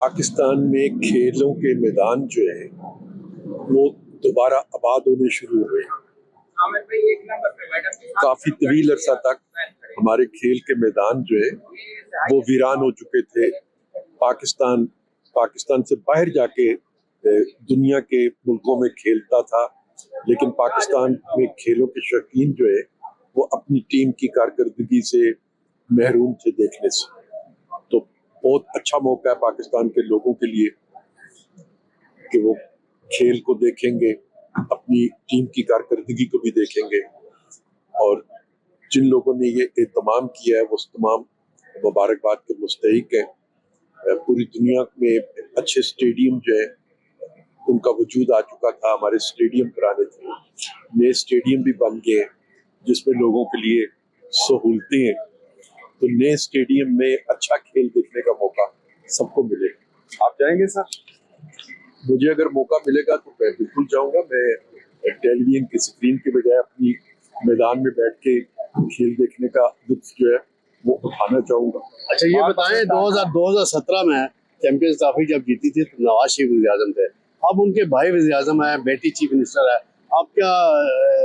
पाकिस्तान में खेलों के मैदान जो है वो दोबारा आबाद होने शुरू हुए। काफी तवील अरसा तक हमारे खेल के मैदान जो है वो वीरान हो चुके थे। पाकिस्तान से बाहर जाके दुनिया के मुल्कों में खेलता था, लेकिन पाकिस्तान में खेलों के शौकीन जो है वो अपनी टीम की कारकर्दगी से महरूम थे देखने से। तो बहुत अच्छा मौका है पाकिस्तान के लोगों के लिए कि वो खेल को देखेंगे, अपनी टीम की कारकर्दगी को भी देखेंगे, और जिन लोगों ने ये एहतमाम किया है वो तमाम मुबारकबाद के मुस्तहिक हैं। पूरी दुनिया में अच्छे स्टेडियम जो है उनका वजूद आ चुका था। हमारे स्टेडियम पुराने थे, नए स्टेडियम भी बन गए जिसमें लोगों के लिए सहूलतें हैं। तो नए स्टेडियम में अच्छा खेल देखने का मौका सबको मिलेगा। आप जाएंगे सर? मुझे अगर मौका मिलेगा तो मैं बिल्कुल जाऊंगा। मैं टेलीविजन की स्क्रीन के बजाय अपनी मैदान में बैठ के खेल देखने का लुत्फ जो है वो उठाना चाहूंगा। अच्छा, ये बताएं 2017 में चैंपियंस ट्रॉफी जब जीती थी तो नवाज शरीफ वज़ीर आज़म थे, अब उनके भाई वज़ीर आज़म है, बेटी चीफ मिनिस्टर है। आप क्या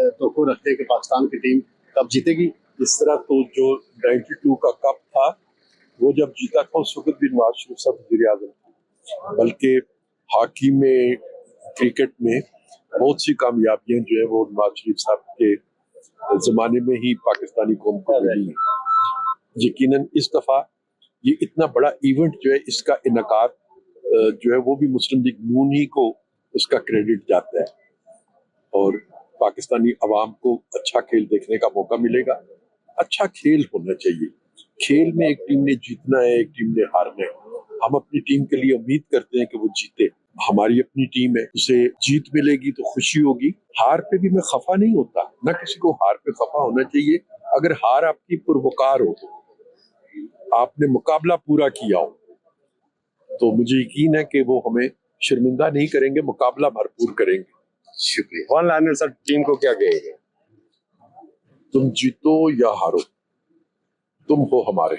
तवक्को रखते हैं कि पाकिस्तान की टीम कब जीतेगी? इस तरह तो जो 92 का कप था वो जब जीता था उस वक्त भी नवाज शरीफ साहब वज़ीर आज़म थे, बल्कि हॉकी में, क्रिकेट में बहुत सी कामयाबियां जो है वो नवाज शरीफ साहब के जमाने में ही पाकिस्तानी कौम को मिली है। यकीनन इस दफा ये इतना बड़ा इवेंट जो है इसका इनकार जो है वो भी मुस्लिम लीग नून ही को उसका क्रेडिट जाता है, और पाकिस्तानी अवाम को अच्छा खेल देखने का मौका मिलेगा। अच्छा खेल होना चाहिए। खेल में एक टीम ने जीतना है, एक टीम ने हारना है। हम अपनी टीम के लिए उम्मीद करते हैं कि वो जीते। हमारी अपनी टीम है, उसे जीत मिलेगी तो खुशी होगी। हार पे भी मैं खफा नहीं होता, ना किसी को हार पे खफा होना चाहिए। अगर हार आपकी पुरवकार हो, आपने मुकाबला पूरा किया हो, तो मुझे यकीन है कि वो हमें शर्मिंदा नहीं करेंगे, मुकाबला भरपूर करेंगे। शुक्रिया। वन लाइनर सर, टीम को क्या कहेंगे? तुम जीतो या हारो, तुम हो हमारे।